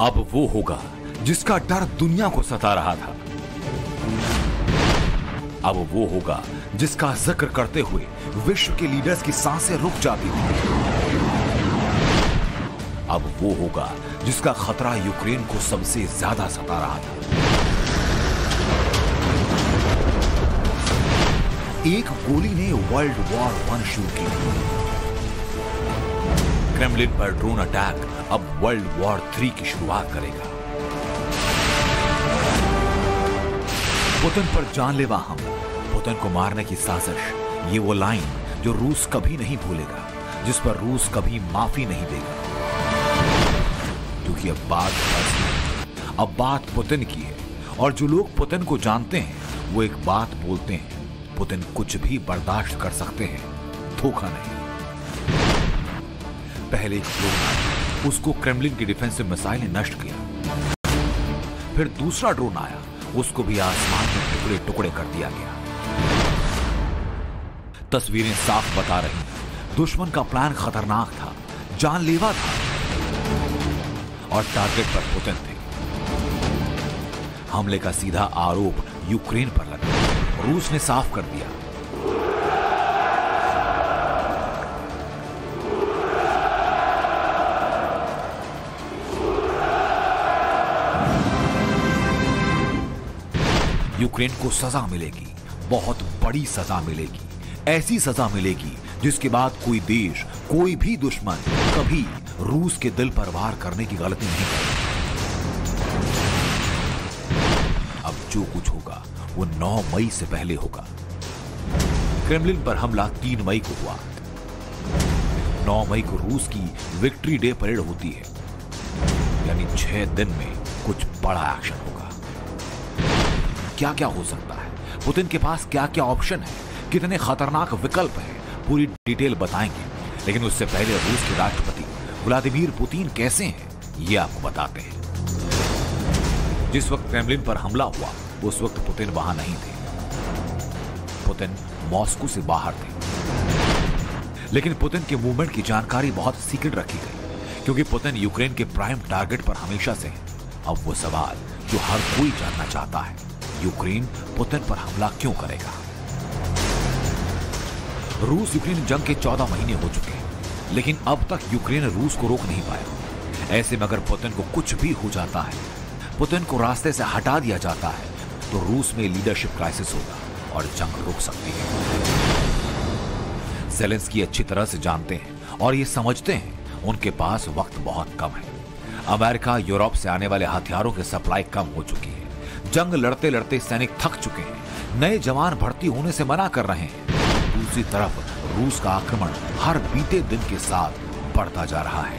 अब वो होगा जिसका डर दुनिया को सता रहा था। अब वो होगा जिसका जिक्र करते हुए विश्व के लीडर्स की सांसें रुक जाती थी। अब वो होगा जिसका खतरा यूक्रेन को सबसे ज्यादा सता रहा था। एक गोली ने वर्ल्ड वॉर 1 शुरू की। क्रेमलिन पर ड्रोन अटैक अब वर्ल्ड वॉर 3 की शुरुआत करेगा। पुतिन पर जानलेवा हमला, पुतिन को मारने की साजिश, ये वो लाइन जो रूस कभी नहीं भूलेगा, जिस पर रूस कभी माफी नहीं देगा। क्योंकि अब बात पुतिन की है, और जो लोग पुतिन को जानते हैं वो एक बात बोलते हैं, पुतिन कुछ भी बर्दाश्त कर सकते हैं, धोखा नहीं। पहले एक ड्रोन आया, उसको क्रेमलिन की डिफेंसिव मिसाइल ने नष्ट किया। फिर दूसरा ड्रोन आया, उसको भी आसमान में टुकड़े टुकड़े कर दिया गया। तस्वीरें साफ बता रही हैं, दुश्मन का प्लान खतरनाक था, जानलेवा था, और टारगेट पर पुतिन थे। हमले का सीधा आरोप यूक्रेन पर लगा। रूस ने साफ कर दिया, यूक्रेन को सजा मिलेगी, बहुत बड़ी सजा मिलेगी। ऐसी सजा मिलेगी जिसके बाद कोई देश, कोई भी दुश्मन कभी रूस के दिल पर वार करने की गलती नहीं करेगा। अब जो कुछ होगा वो 9 मई से पहले होगा। क्रेमलिन पर हमला 3 मई को हुआ। 9 मई को रूस की विक्ट्री डे परेड होती है, यानी 6 दिन में कुछ बड़ा एक्शन होगा। क्या क्या हो सकता है, पुतिन के पास क्या क्या ऑप्शन है, कितने खतरनाक विकल्प हैं, पूरी डिटेल बताएंगे। लेकिन उससे पहले रूस के राष्ट्रपति व्लादिमीर पुतिन कैसे हैं, ये आपको बताते हैं। जिस वक्त क्रेमलिन पर हमला हुआ उस वक्त पुतिन वहां नहीं थे, पुतिन मॉस्को से बाहर थे। लेकिन पुतिन के मूवमेंट की जानकारी बहुत सीक्रेट रखी गई, क्योंकि पुतिन यूक्रेन के प्राइम टारगेट पर हमेशा से है। अब वो सवाल जो हर कोई जानना चाहता है, यूक्रेन पुतिन पर हमला क्यों करेगा? रूस यूक्रेन जंग के 14 महीने हो चुके हैं, लेकिन अब तक यूक्रेन रूस को रोक नहीं पाया। ऐसे में अगर पुतिन को कुछ भी हो जाता है, पुतिन को रास्ते से हटा दिया जाता है, तो रूस में लीडरशिप क्राइसिस होगा और जंग रुक सकती है। ज़ेलेंस्की अच्छी तरह से जानते हैं और ये समझते हैं उनके पास वक्त बहुत कम है। अमेरिका, यूरोप से आने वाले हथियारों की सप्लाई कम हो चुकी है। जंग लड़ते लड़ते सैनिक थक चुके हैं, नए जवान भर्ती होने से मना कर रहे हैं। दूसरी तरफ रूस का आक्रमण हर बीते दिन के साथ बढ़ता जा रहा है।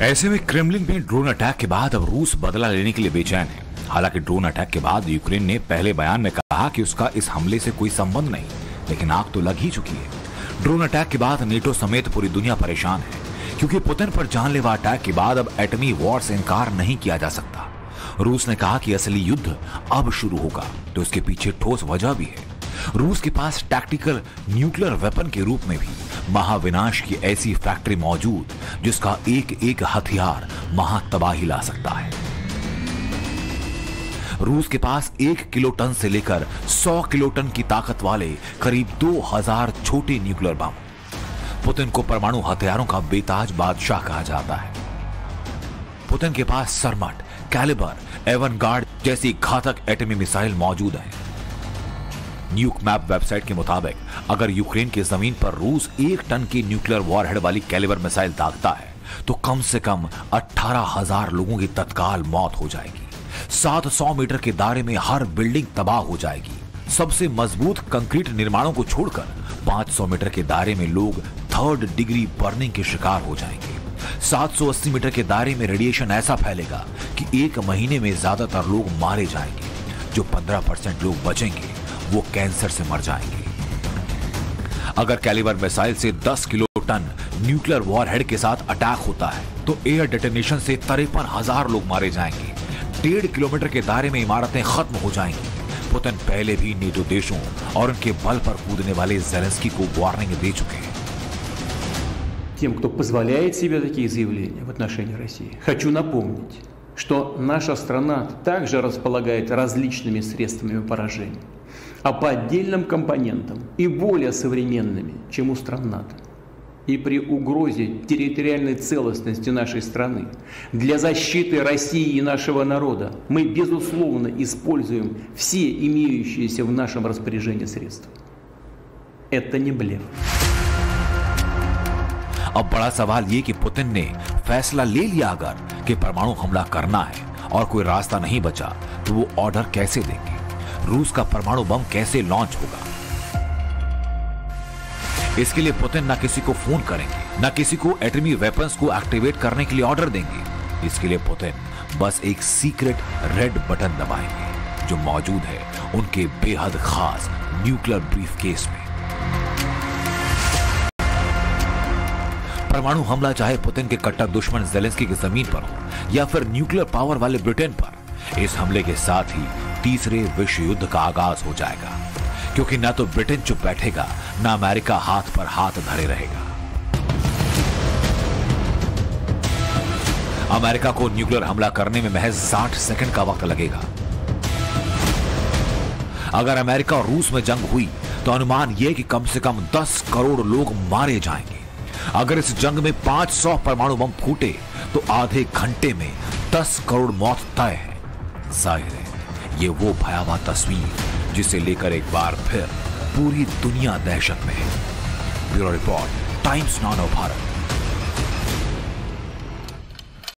ऐसे में क्रेमलिन में ड्रोन अटैक के बाद अब रूस बदला लेने के लिए बेचैन है। हालांकि ड्रोन अटैक के बाद यूक्रेन ने पहले बयान में कहा कि उसका इस हमले से कोई संबंध नहीं, लेकिन आग तो लग ही चुकी है। ड्रोन अटैक के बाद नेटो समेत पूरी दुनिया परेशान है, क्योंकि पुतिन पर जानलेवा अटैक के बाद अब एटमी वॉर से इनकार नहीं किया जा सकता। रूस ने कहा कि असली युद्ध अब शुरू होगा, तो इसके पीछे ठोस वजह भी है। रूस के पास टैक्टिकल न्यूक्लियर वेपन के रूप में भी महाविनाश की ऐसी फैक्ट्री मौजूद, जिसका एक एक हथियार महातबाही ला सकता है। रूस के पास 1 किलोटन से लेकर 100 किलोटन की ताकत वाले करीब 2000 छोटे न्यूक्लियर बम। पुतिन को परमाणु हथियारों का बेताज बादशाह कहा जाता है। पुतिन के पास सरमट, कैलिबर, एवनगार्ड जैसी घातक एटमी मिसाइल मौजूद है। न्यूक मैप वेबसाइट के मुताबिक अगर यूक्रेन की जमीन पर रूस 1 टन की न्यूक्लियर वॉरहेड वाली कैलिबर मिसाइल दागता है, तो कम से कम 18,000 लोगों की तत्काल मौत हो जाएगी। 700 मीटर के दायरे में हर बिल्डिंग तबाह हो जाएगी। सबसे मजबूत कंक्रीट निर्माणों को छोड़कर 500 मीटर के दायरे में लोग 3rd डिग्री बर्निंग के शिकार हो जाएंगे। 780 मीटर के दायरे में रेडिएशन ऐसा फैलेगा कि 1 महीने में ज्यादातर लोग मारे जाएंगे। जो 15% लोग बचेंगे वो कैंसर से मर जाएंगे। अगर कैलिबर मिसाइल से 10 किलोटन न्यूक्लियर वॉरहेड के साथ अटैक होता है तो एयर डेटोनेशन से 53,000 लोग मारे जाएंगे। 1.5 किलोमीटर के दायरे में इमारतें खत्म हो जाएंगी। पुतिन पहले भी नेटो देशों और उनके बल पर कूदने वाले ज़ेलेंस्की को वार्निंग दे चुके हैं। тем, кто позволяет себе такие заявления в отношении России, хочу напомнить, что наша страна также располагает различными средствами поражения, а по отдельным компонентам и более современными, чем у стран НАТО. И при угрозе территориальной целостности нашей страны для защиты России и нашего народа мы, безусловно, используем все имеющиеся в нашем распоряжении средства. Это не блеф. अब बड़ा सवाल ये कि पुतिन ने फैसला ले लिया अगर कि परमाणु हमला करना है और कोई रास्ता नहीं बचा तो वो ऑर्डर कैसे देंगे? रूस का परमाणु बम कैसे लॉन्च होगा? इसके लिए पुतिन ना किसी को फोन करेंगे, ना किसी को एटमी वेपन्स को एक्टिवेट करने के लिए ऑर्डर देंगे। इसके लिए पुतिन बस एक सीक्रेट रेड बटन दबाएंगे जो मौजूद है उनके बेहद खास न्यूक्लियर ब्रीफकेस में। परमाणु हमला चाहे पुतिन के कट्टर दुश्मन ज़ेलेंस्की की जमीन पर हो या फिर न्यूक्लियर पावर वाले ब्रिटेन पर, इस हमले के साथ ही तीसरे विश्व युद्ध का आगाज हो जाएगा, क्योंकि ना तो ब्रिटेन चुप बैठेगा ना अमेरिका हाथ पर हाथ धरे रहेगा। अमेरिका को न्यूक्लियर हमला करने में महज 60 सेकंड का वक्त लगेगा। अगर अमेरिका और रूस में जंग हुई तो अनुमान यह कि कम से कम 10 करोड़ लोग मारे जाएंगे। अगर इस जंग में 500 परमाणु बम फूटे तो आधे घंटे में 10 करोड़ मौत तय है। जाहिर है ये वो भयावह तस्वीर जिसे लेकर एक बार फिर पूरी दुनिया दहशत में है। Bureau report, times now Bharat.